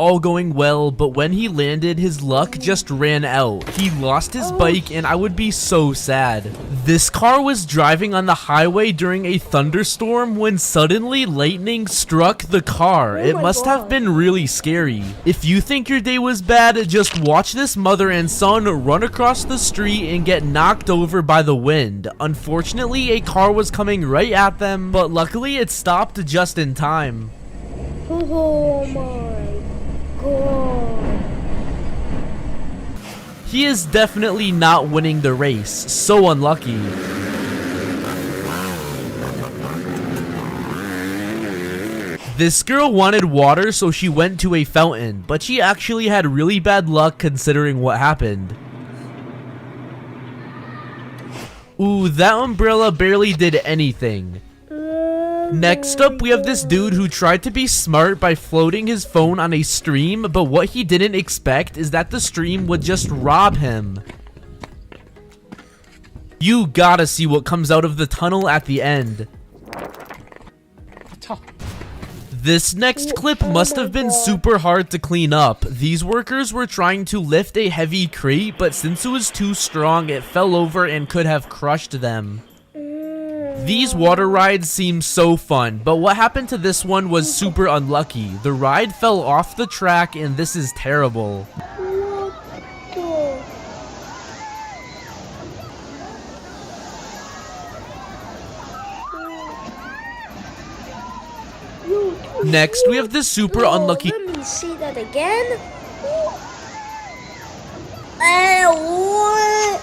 all going well, but when he landed, his luck just ran out. He lost his bike, and I would be so sad. This car was driving on the highway during a thunderstorm when suddenly lightning struck the car. It must have been really scary. If you think your day was bad, just watch this mother and son run across the street and get knocked over by the wind. Unfortunately, a car was coming right at them, but luckily it stopped just in time. Oh my god. He is definitely not winning the race. So unlucky. This girl wanted water, so she went to a fountain, but she actually had really bad luck considering what happened. Ooh, that umbrella barely did anything. Next up, we have this dude who tried to be smart by floating his phone on a stream, but what he didn't expect is that the stream would just rob him. You gotta see what comes out of the tunnel at the end. This next clip must have been super hard to clean up. These workers were trying to lift a heavy crate, but since it was too strong, it fell over and could have crushed them. These water rides seem so fun, but what happened to this one was super unlucky. The ride fell off the track, and this is terrible. Next, we have this super unlucky. Let me see that again. What?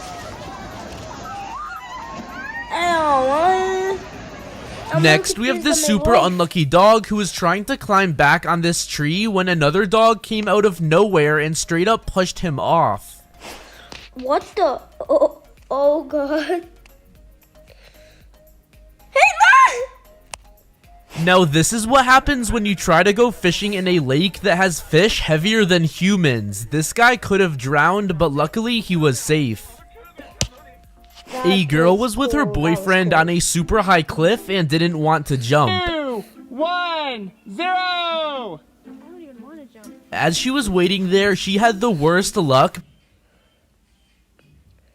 Next, we have this super unlucky dog who was trying to climb back on this tree when another dog came out of nowhere and straight up pushed him off. What the? Oh god. Now, this is what happens when you try to go fishing in a lake that has fish heavier than humans. This guy could have drowned, but luckily he was safe. A girl was with her boyfriend on a super high cliff and didn't want to jump. 2, 1, 0! I don't even want to jump. As she was waiting there, she had the worst luck.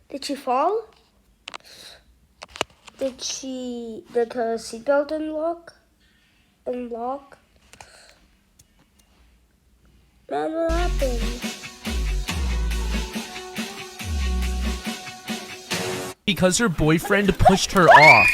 Did she fall? Did her seatbelt unlock? Man, what happened? Because her boyfriend pushed her off.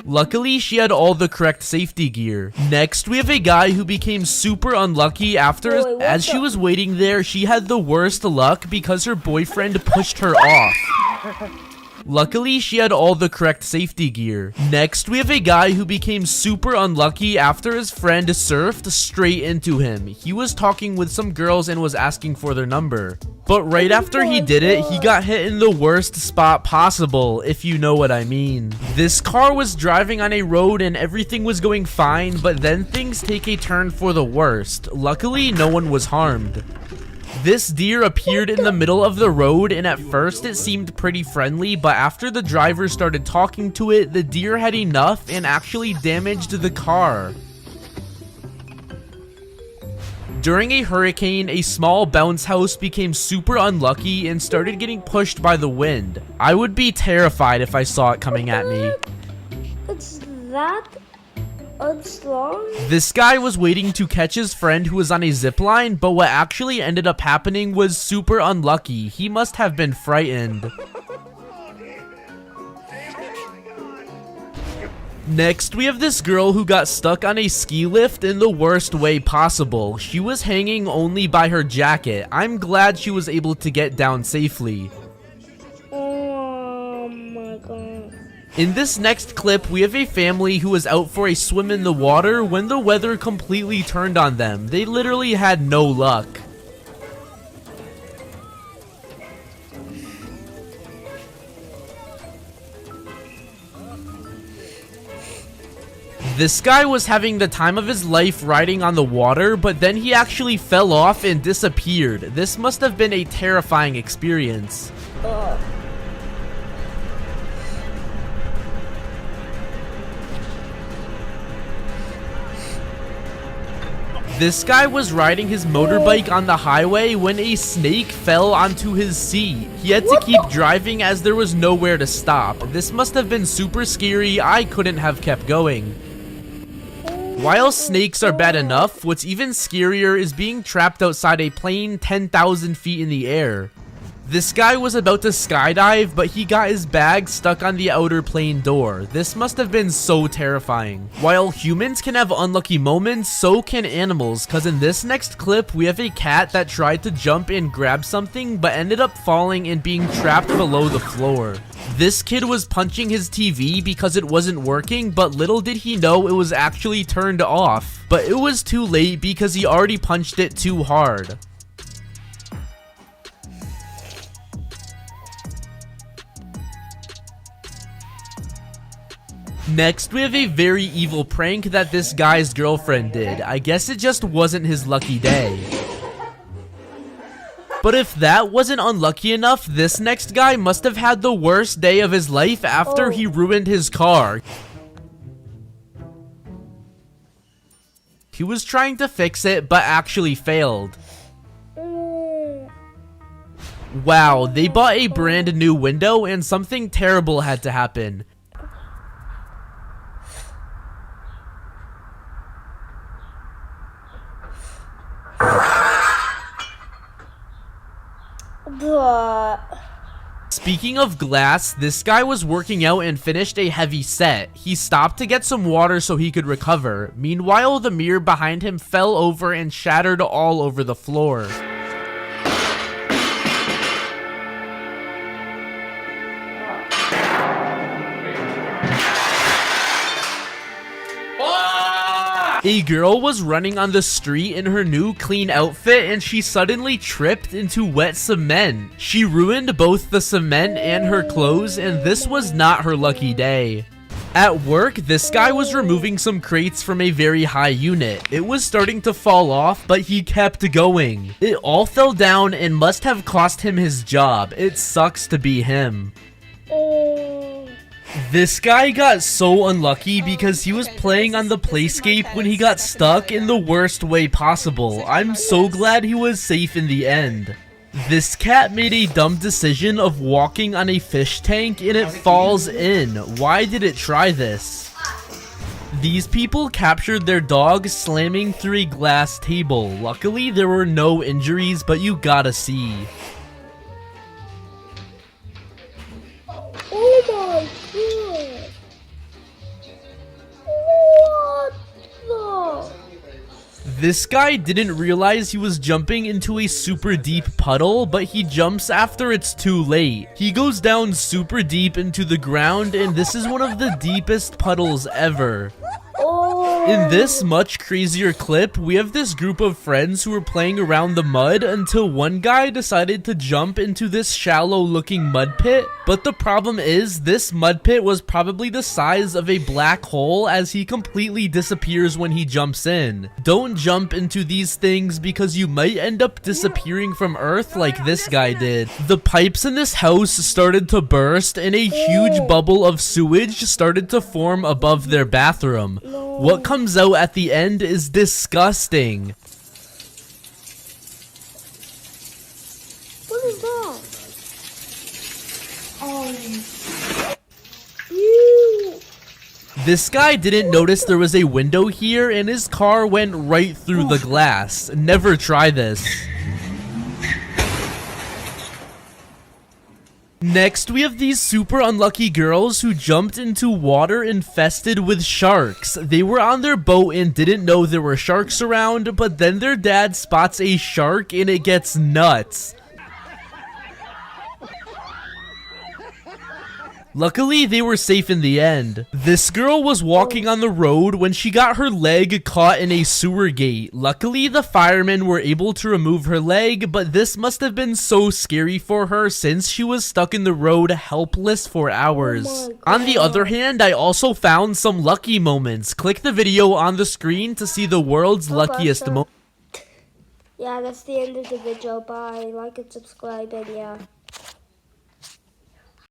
Luckily, she had all the correct safety gear. Next, we have a guy who became super unlucky after, as she was waiting there, she had the worst luck because her boyfriend pushed her off. Luckily, she had all the correct safety gear. Next, we have a guy who became super unlucky after his friend surfed straight into him. He was talking with some girls and was asking for their number. But right after he did it, he got hit in the worst spot possible, if you know what I mean. This car was driving on a road and everything was going fine, but then things take a turn for the worst. Luckily, no one was harmed. This deer appeared in the middle of the road, and at first it seemed pretty friendly, but after the driver started talking to it, the deer had enough and actually damaged the car. During a hurricane, a small bounce house became super unlucky and started getting pushed by the wind. I would be terrified if I saw it coming at me. It's that unstrong? This guy was waiting to catch his friend who was on a zip line, but what actually ended up happening was super unlucky. He must have been frightened. Next, we have this girl who got stuck on a ski lift in the worst way possible. She was hanging only by her jacket. I'm glad she was able to get down safely. Oh my god. In this next clip, we have a family who was out for a swim in the water when the weather completely turned on them. They literally had no luck. This guy was having the time of his life riding on the water, but then he actually fell off and disappeared. This must have been a terrifying experience. This guy was riding his motorbike on the highway when a snake fell onto his seat. He had to keep driving as there was nowhere to stop. This must have been super scary. I couldn't have kept going. While snakes are bad enough, what's even scarier is being trapped outside a plane 10,000 feet in the air. This guy was about to skydive, but he got his bag stuck on the outer plane door. This must have been so terrifying. While humans can have unlucky moments, so can animals, cause in this next clip, we have a cat that tried to jump and grab something, but ended up falling and being trapped below the floor. This kid was punching his TV because it wasn't working, but little did he know it was actually turned off. But it was too late because he already punched it too hard. Next, we have a very evil prank that this guy's girlfriend did. I guess it just wasn't his lucky day. But if that wasn't unlucky enough, this next guy must have had the worst day of his life after he ruined his car. He was trying to fix it, but actually failed. Wow, they bought a brand new window and something terrible had to happen. Speaking of glass, this guy was working out and finished a heavy set. He stopped to get some water so he could recover. Meanwhile, the mirror behind him fell over and shattered all over the floor. A girl was running on the street in her new clean outfit and she suddenly tripped into wet cement. She ruined both the cement and her clothes, and this was not her lucky day. At work, this guy was removing some crates from a very high unit. It was starting to fall off, but he kept going. It all fell down and must have cost him his job. It sucks to be him. This guy got so unlucky because he was playing on the playscape when he got stuck in the worst way possible. I'm so glad he was safe in the end. This cat made a dumb decision of walking on a fish tank and it falls in. Why did it try this? These people captured their dog slamming through a glass table. Luckily, there were no injuries, but you gotta see. Oh my god! What the? This guy didn't realize he was jumping into a super deep puddle, but he jumps after it's too late. He goes down super deep into the ground, and this is one of the deepest puddles ever. In this much crazier clip, we have this group of friends who were playing around the mud until one guy decided to jump into this shallow looking mud pit. But the problem is, this mud pit was probably the size of a black hole as he completely disappears when he jumps in. Don't jump into these things because you might end up disappearing from Earth like this guy did. The pipes in this house started to burst and a huge bubble of sewage started to form above their bathroom. What comes out at the end is disgusting. What is that? Ew. This guy didn't notice there was a window here and his car went right through the glass. Never try this. Next, we have these super unlucky girls who jumped into water infested with sharks. They were on their boat and didn't know there were sharks around, but then their dad spots a shark and it gets nuts. Luckily, they were safe in the end. This girl was walking on the road when she got her leg caught in a sewer gate. Luckily, the firemen were able to remove her leg, but this must have been so scary for her since she was stuck in the road helpless for hours. On the other hand, I also found some lucky moments. Click the video on the screen to see the world's luckiest moments. Yeah, that's the end of the video. Bye. Like and subscribe, and yeah.